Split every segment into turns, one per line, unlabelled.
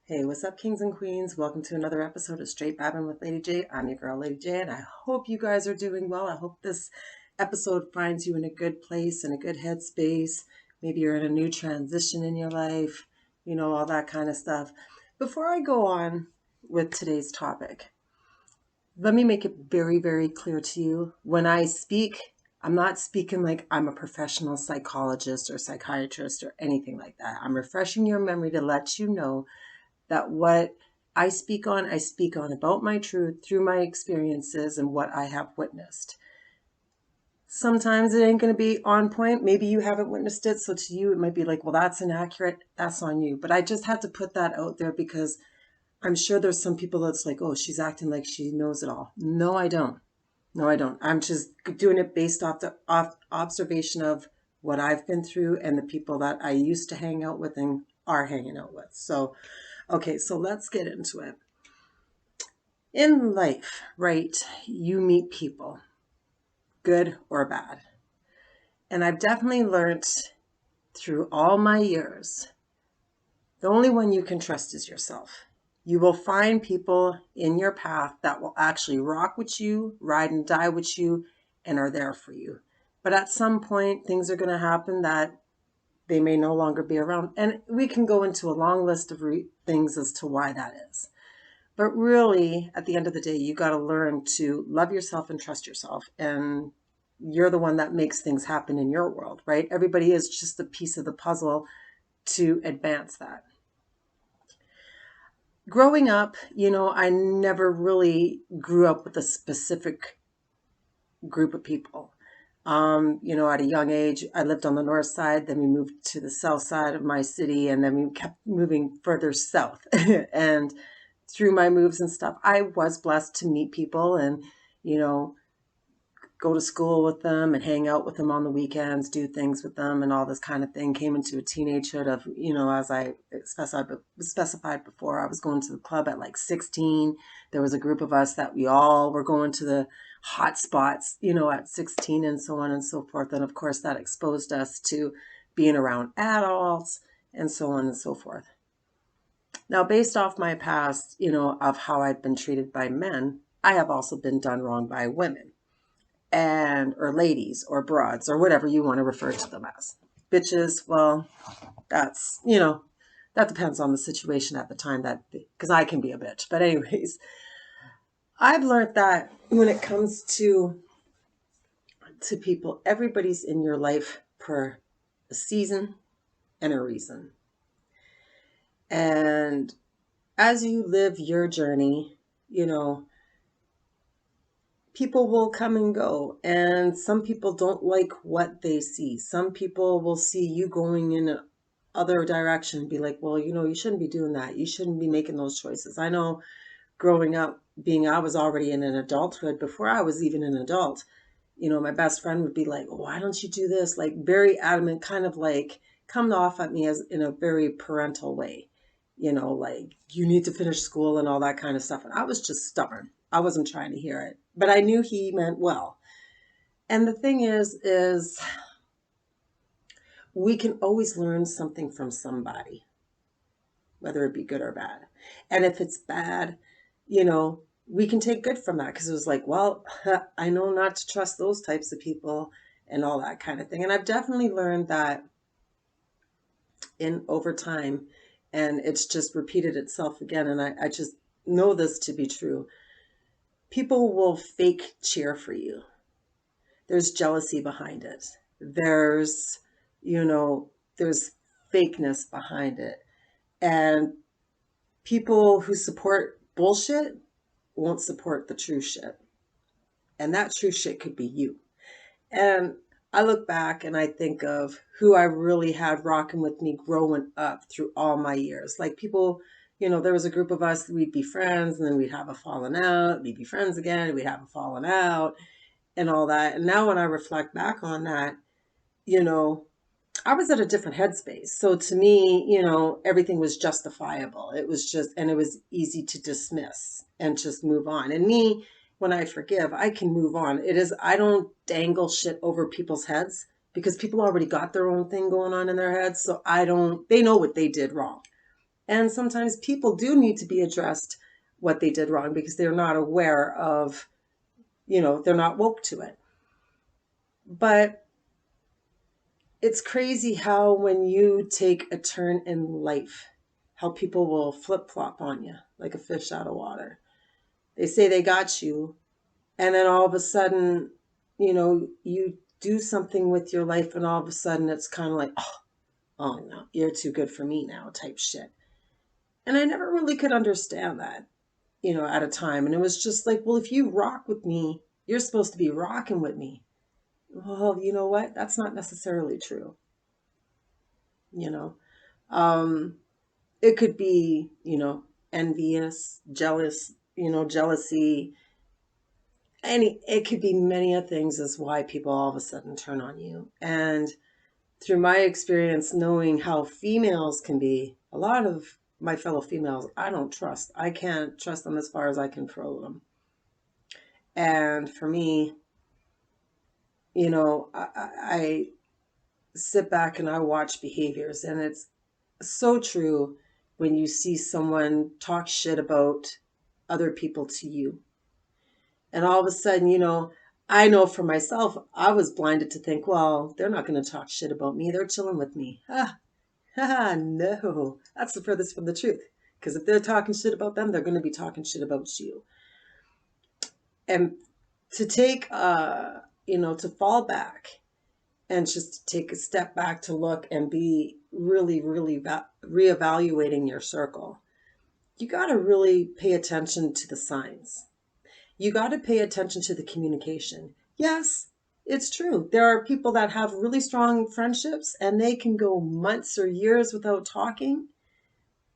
Hey, what's up, kings and queens? Welcome to another episode of Straight Babbin' with Lady J. I'm your girl, Lady J, and I hope you guys are doing well. I hope this episode finds you in a good place, in a good headspace. Maybe you're in a new transition in your life, all that kind of stuff. Before I go on with today's topic, let me make it very, very clear to you. When I speak, I'm not speaking like I'm a professional psychologist or psychiatrist or anything like that. I'm refreshing your memory to let you know that what I speak on about my truth through my experiences and what I have witnessed. Sometimes it ain't going to be on point. Maybe you haven't witnessed it. So to you, it might be like, well, that's inaccurate. That's on you. But I just had to put that out there because I'm sure there's some people that's like, oh, she's acting like she knows it all. No, I don't. No, I don't. I'm just doing it based off the observation of what I've been through and the people that I used to hang out with and are hanging out with. So, okay, so let's get into it. In life, right, you meet people, good or bad. And I've definitely learned through all my years, the only one you can trust is yourself. You will find people in your path that will actually rock with you, ride and die with you, and are there for you. But at some point, things are going to happen that they may no longer be around. And we can go into a long list of things as to why that is. But really, at the end of the day, you got to learn to love yourself and trust yourself. And you're the one that makes things happen in your world, right? Everybody is just a piece of the puzzle to advance that. Growing up, I never really grew up with a specific group of people. At a young age, I lived on the north side, then we moved to the south side of my city, and then we kept moving further south. And through my moves and stuff, I was blessed to meet people and, you know, go to school with them and hang out with them on the weekends, do things with them and all this kind of thing. Came into a teenagehood of, as I specified before, I was going to the club at like 16. There was a group of us that we all were going to the hot spots, at 16 and so on and so forth. And of course, that exposed us to being around adults and so on and so forth. Now, based off my past, of how I've been treated by men, I have also been done wrong by women and or ladies or broads or whatever you want to refer to them as. Bitches, well, that's, that depends on the situation at the time that because I can be a bitch. But anyways, I've learned that when it comes to people, everybody's in your life for a season and a reason. And as you live your journey, people will come and go, and some people don't like what they see. Some people will see you going in a other direction and be like, well, you shouldn't be doing that. You shouldn't be making those choices. I know growing up, I was already in an adulthood before I was even an adult. My best friend would be like, why don't you do this? Like very adamant, kind of like coming off at me as in a very parental way, like you need to finish school and all that kind of stuff. And I was just stubborn. I wasn't trying to hear it, but I knew he meant well. And the thing is we can always learn something from somebody, whether it be good or bad. And if it's bad, we can take good from that because it was like, well, I know not to trust those types of people and all that kind of thing. And I've definitely learned that in over time, and it's just repeated itself again. And I just know this to be true. People will fake cheer for you. There's jealousy behind it. There's, you know, there's fakeness behind it. And people who support bullshit won't support the true shit. And that true shit could be you. And I look back and I think of who I really had rocking with me growing up through all my years. Like people, there was a group of us, we'd be friends and then we'd have a falling out, we'd be friends again, we'd have a falling out and all that. And now when I reflect back on that, you know, I was at a different headspace. So to me, everything was justifiable. It was just, and it was easy to dismiss and just move on. And me, when I forgive, I can move on. I don't dangle shit over people's heads because people already got their own thing going on in their heads. So they know what they did wrong. And sometimes people do need to be addressed what they did wrong because they're not aware of, they're not woke to it. But it's crazy how when you take a turn in life, how people will flip-flop on you like a fish out of water. They say they got you, and then all of a sudden, you do something with your life, and all of a sudden it's kind of like, oh no, you're too good for me now type shit. And I never really could understand that, at a time. And it was just like, well, if you rock with me, you're supposed to be rocking with me. Well, you know what? That's not necessarily true. You know, um, it could be, envious, jealous, jealousy. It could be many of things as why people all of a sudden turn on you. And through my experience, knowing how females can be, a lot of my fellow females, I don't trust. I can't trust them as far as I can throw them. And for me, I sit back and I watch behaviors, and it's so true when you see someone talk shit about other people to you. And all of a sudden, I know for myself, I was blinded to think, well, they're not going to talk shit about me. They're chilling with me. No, that's the furthest from the truth. Because if they're talking shit about them, they're going to be talking shit about you. And to take, to fall back and just take a step back to look and be really, really reevaluating your circle, you got to really pay attention to the signs. You got to pay attention to the communication. Yes, it's true. There are people that have really strong friendships and they can go months or years without talking.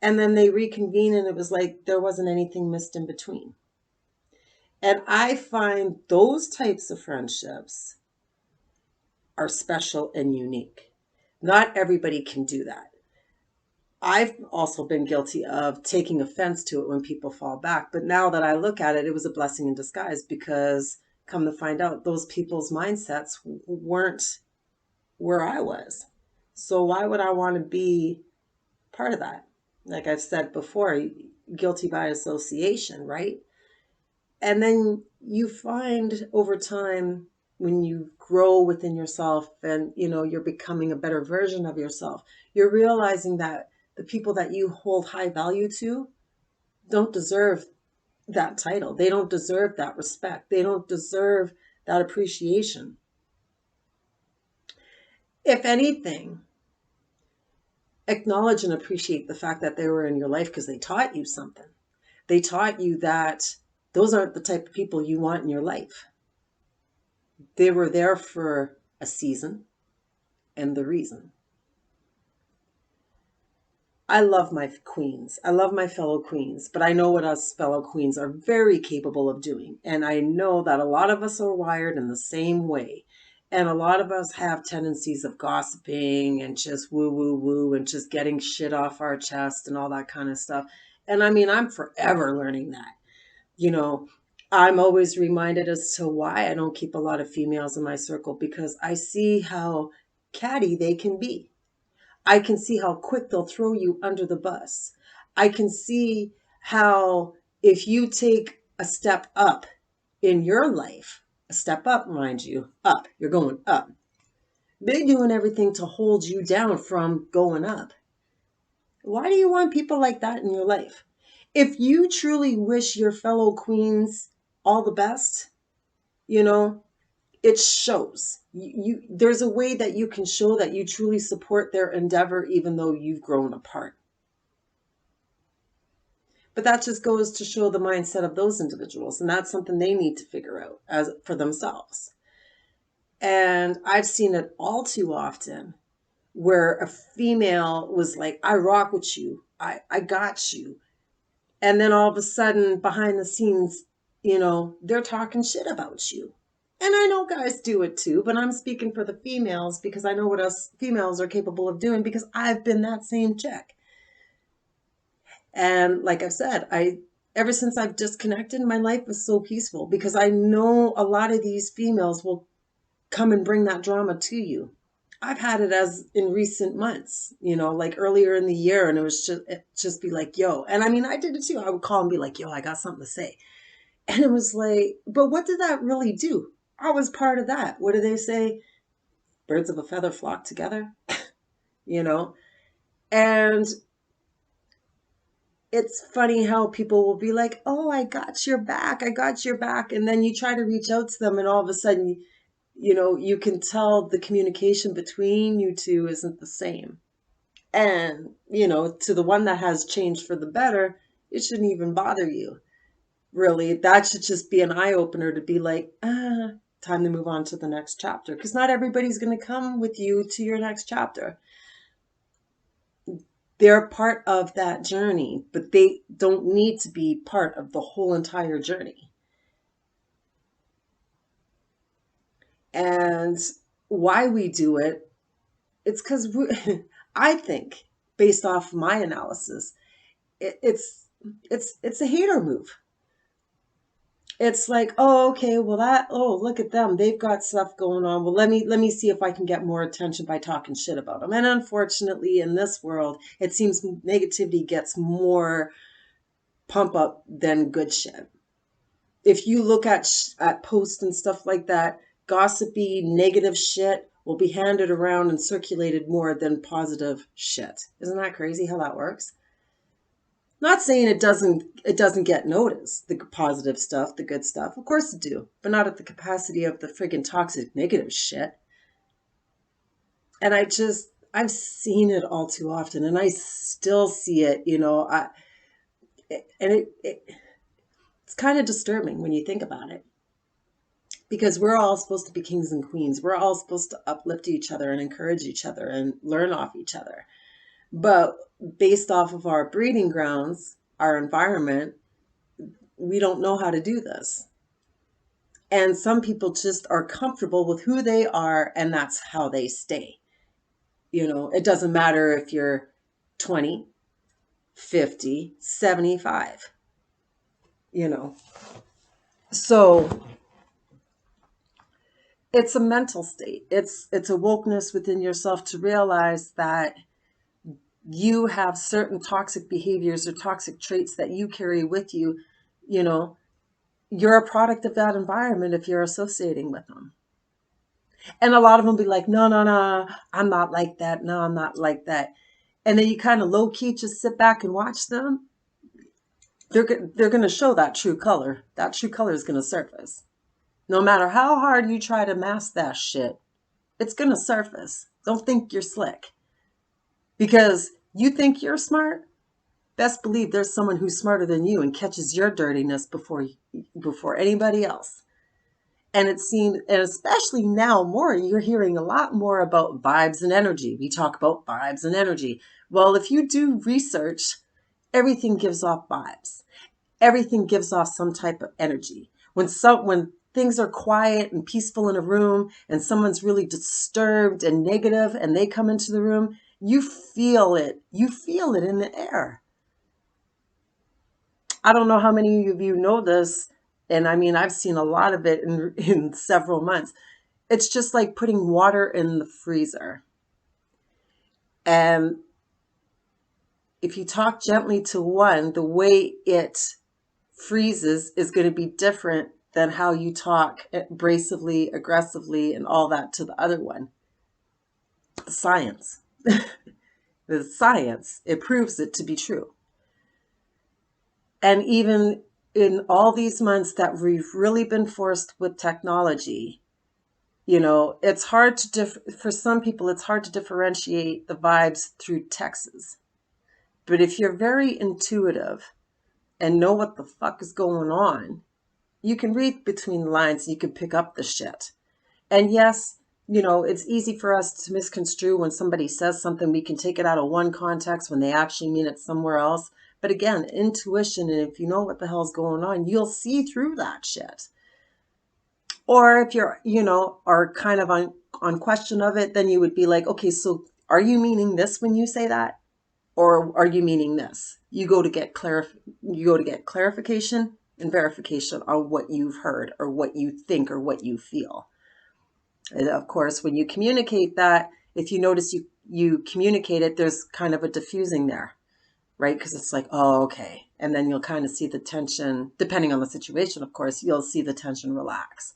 And then they reconvene and it was like there wasn't anything missed in between. And I find those types of friendships are special and unique. Not everybody can do that. I've also been guilty of taking offense to it when people fall back. But now that I look at it, it was a blessing in disguise because come to find out, those people's mindsets weren't where I was. So why would I want to be part of that? Like I've said before, guilty by association, right? And then you find over time when you grow within yourself and you're becoming a better version of yourself, you're realizing that the people that you hold high value to don't deserve that title. They don't deserve that respect. They don't deserve that appreciation. If anything, acknowledge and appreciate the fact that they were in your life because they taught you something. They taught you that those aren't the type of people you want in your life. They were there for a season and the reason. I love my queens. I love my fellow queens, but I know what us fellow queens are very capable of doing. And I know that a lot of us are wired in the same way. And a lot of us have tendencies of gossiping and just woo, woo, woo, and just getting shit off our chest and all that kind of stuff. And I mean, I'm forever learning that. You know, I'm always reminded as to why I don't keep a lot of females in my circle because I see how catty they can be. I can see how quick they'll throw you under the bus. I can see how if you take a step up in your life, a step up, mind you, up, you're going up. They're doing everything to hold you down from going up. Why do you want people like that in your life? If you truly wish your fellow queens all the best, you know, it shows. There's a way that you can show that you truly support their endeavor even though you've grown apart. But that just goes to show the mindset of those individuals, and that's something they need to figure out as for themselves. And I've seen it all too often where a female was like, I rock with you. I got you. And then all of a sudden, behind the scenes, they're talking shit about you. And I know guys do it too, but I'm speaking for the females because I know what us females are capable of doing because I've been that same chick. And like I've said, ever since I've disconnected, my life is so peaceful because I know a lot of these females will come and bring that drama to you. I've had it as in recent months, like earlier in the year, and it just be like, yo. And I mean, I did it too. I would call and be like, yo, I got something to say. And it was like, but what did that really do? I was part of that. What do they say? Birds of a feather flock together, you know? And it's funny how people will be like, oh, I got your back. I got your back. And then you try to reach out to them, and all of a sudden, you can tell the communication between you two isn't the same. And, to the one that has changed for the better, it shouldn't even bother you. Really, that should just be an eye opener to be like, time to move on to the next chapter. Because not everybody's going to come with you to your next chapter. They're part of that journey, but they don't need to be part of the whole entire journey. And why we do it, it's because I think, based off my analysis, it's a hater move. It's like, oh, okay, well look at them. They've got stuff going on. Well, let me see if I can get more attention by talking shit about them. And unfortunately, in this world, it seems negativity gets more pump up than good shit. If you look at posts and stuff like that, gossipy, negative shit will be handed around and circulated more than positive shit. Isn't that crazy how that works? Not saying it doesn't get noticed, the positive stuff, the good stuff. Of course it do, but not at the capacity of the friggin' toxic negative shit. And I've seen it all too often, and I still see it, it's kind of disturbing when you think about it. Because we're all supposed to be kings and queens. We're all supposed to uplift each other and encourage each other and learn off each other. But based off of our breeding grounds, our environment, we don't know how to do this. And some people just are comfortable with who they are, and that's how they stay. It doesn't matter if you're 20, 50, 75, So it's a mental state. It's a wokeness within yourself to realize that you have certain toxic behaviors or toxic traits that you carry with you. You're a product of that environment if you're associating with them. And a lot of them be like, no, no, no, I'm not like that. No, I'm not like that. And then you kind of low key just sit back and watch them. They're going to show that true color. That true color is going to surface. No matter how hard you try to mask that shit, it's going to surface. Don't think you're slick. Because you think you're smart, best believe there's someone who's smarter than you and catches your dirtiness before anybody else. And it seems, and especially now more, you're hearing a lot more about vibes and energy. We talk about vibes and energy. Well, if you do research, everything gives off vibes. Everything gives off some type of energy. When things are quiet and peaceful in a room and someone's really disturbed and negative and they come into the room, you feel it. You feel it in the air. I don't know how many of you know this, and I mean, I've seen a lot of it in several months. It's just like putting water in the freezer. And if you talk gently to one, the way it freezes is going to be different than how you talk abrasively, aggressively, and all that to the other one. Science. The science, it proves it to be true. And even in all these months that we've really been forced with technology, it's hard for some people, it's hard to differentiate the vibes through texts. But if you're very intuitive and know what the fuck is going on, you can read between the lines, you can pick up the shit. And yes, it's easy for us to misconstrue when somebody says something. We can take it out of one context when they actually mean it somewhere else. But again, intuition, and if you know what the hell's going on, you'll see through that shit. Or if you're, are kind of on question of it, then you would be like, okay, so are you meaning this when you say that? Or are you meaning this? You go to get clarification and verification on what you've heard or what you think or what you feel. And of course, when you communicate that, if you notice you communicate it, there's kind of a diffusing there, right? Because it's like, oh, okay. And then you'll kind of see the tension, depending on the situation, of course, you'll see the tension relax.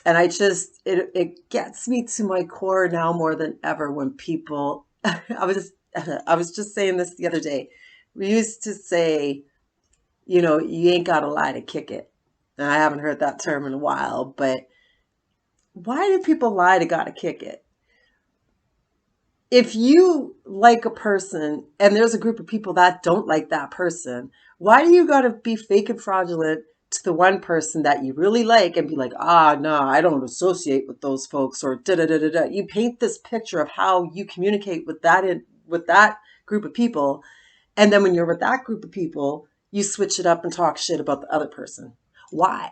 And it gets me to my core now more than ever when people, I was just saying this the other day. We used to say, you ain't got to lie to kick it. And I haven't heard that term in a while, but why do people lie to gotta kick it? If you like a person and there's a group of people that don't like that person, why do you gotta be fake and fraudulent to the one person that you really like and be like, no, I don't associate with those folks, or da da da da da. You paint this picture of how you communicate with that group of people, and then when you're with that group of people, you switch it up and talk shit about the other person. Why?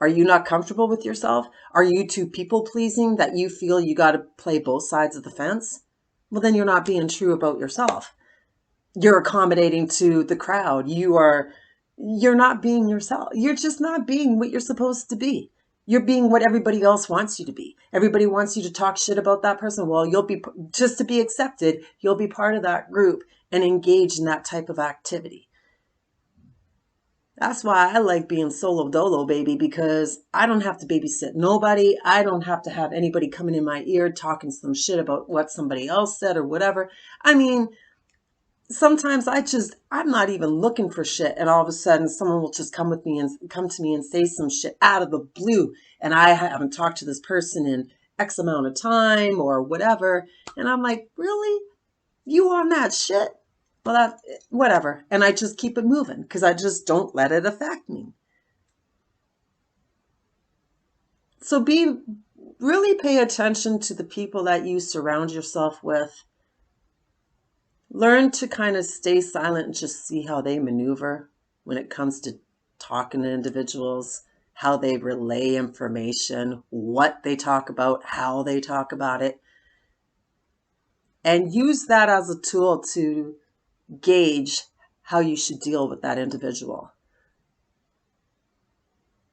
Are you not comfortable with yourself? Are you too people pleasing that you feel you got to play both sides of the fence? Well, then you're not being true about yourself. You're accommodating to the crowd. You're not being yourself. You're just not being what you're supposed to be. You're being what everybody else wants you to be. Everybody wants you to talk shit about that person. Well, you'll be, just to be accepted, you'll be part of that group and engage in that type of activity. That's why I like being solo dolo, baby, because I don't have to babysit nobody. I don't have to have anybody coming in my ear talking some shit about what somebody else said or whatever. I mean, sometimes I'm not even looking for shit, and all of a sudden someone will just come to me and say some shit out of the blue, and I haven't talked to this person in X amount of time or whatever, and I'm like, really? You on that shit? Well, whatever. And I just keep it moving because I just don't let it affect me. So really pay attention to the people that you surround yourself with. Learn to kind of stay silent and just see how they maneuver when it comes to talking to individuals, how they relay information, what they talk about, how they talk about it. And use that as a tool to gauge how you should deal with that individual.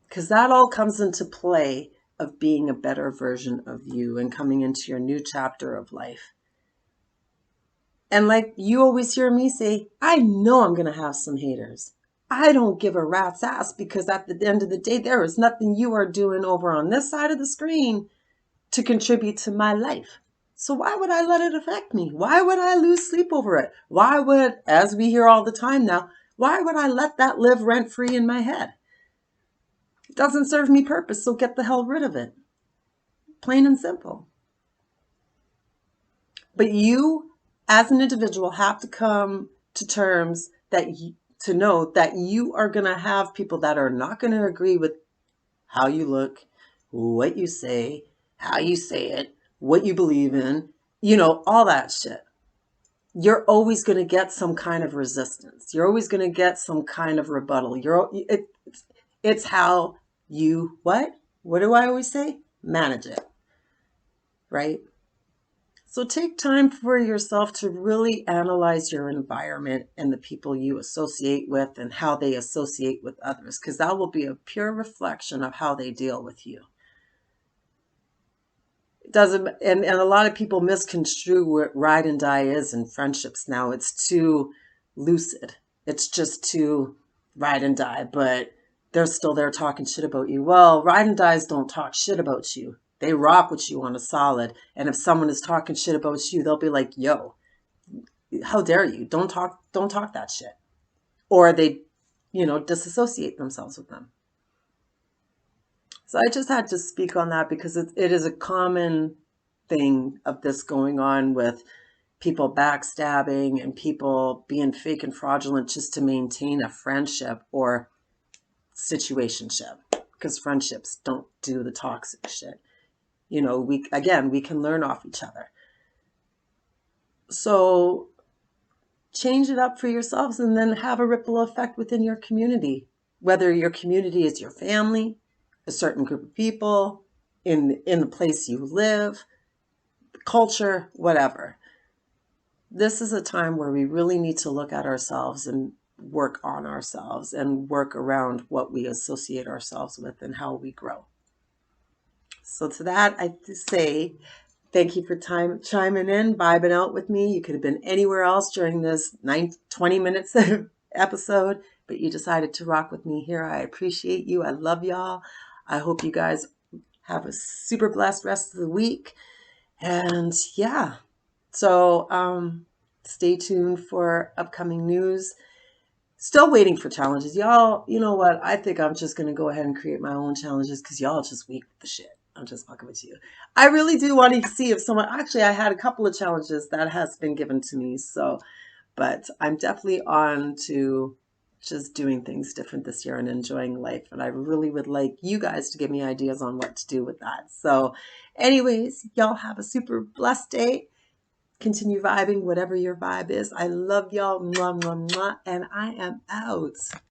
Because that all comes into play of being a better version of you and coming into your new chapter of life. And like you always hear me say, I know I'm going to have some haters. I don't give a rat's ass, because at the end of the day, there is nothing you are doing over on this side of the screen to contribute to my life. So why would I let it affect me? Why would I lose sleep over it? Why would, as we hear all the time now, why would I let that live rent free in my head? It doesn't serve me purpose, so get the hell rid of it. Plain and simple. But you, as an individual, have to come to terms to know that you are going to have people that are not going to agree with how you look, what you say, how you say it, what you believe in, all that shit. You're always going to get some kind of resistance. You're always going to get some kind of rebuttal. It's how you, what do I always say? Manage it, right? So take time for yourself to really analyze your environment and the people you associate with and how they associate with others, because that will be a pure reflection of how they deal with you. It doesn't, and a lot of people misconstrue what ride and die is in friendships now. It's too lucid. It's just too ride and die, but they're still there talking shit about you. Well, ride and dies don't talk shit about you. They rock with you on a solid. And if someone is talking shit about you, they'll be like, yo, how dare you? Don't talk that shit. Or they, disassociate themselves with them. So I just had to speak on that because it is a common thing of this going on with people backstabbing and people being fake and fraudulent just to maintain a friendship or situationship, because friendships don't do the toxic shit. We can learn off each other. So change it up for yourselves and then have a ripple effect within your community, whether your community is your family, a certain group of people, in the place you live, culture, whatever. This is a time where we really need to look at ourselves and work on ourselves and work around what we associate ourselves with and how we grow. So to that, I say, Thank you for chiming in, vibing out with me. You could have been anywhere else during this 20 minutes episode, but you decided to rock with me here. I appreciate you. I love y'all. I hope you guys have a super blessed rest of the week. And yeah, so stay tuned for upcoming news. Still waiting for challenges. Y'all, you know what? I think I'm just going to go ahead and create my own challenges because y'all just weak with the shit. I'm just fucking with you. I really do want to see if someone, actually, I had a couple of challenges that has been given to me. So, but I'm definitely on to just doing things different this year and enjoying life. And I really would like you guys to give me ideas on what to do with that. So, anyways, y'all have a super blessed day. Continue vibing, whatever your vibe is. I love y'all. Mwah, mwah, mwah. And I am out.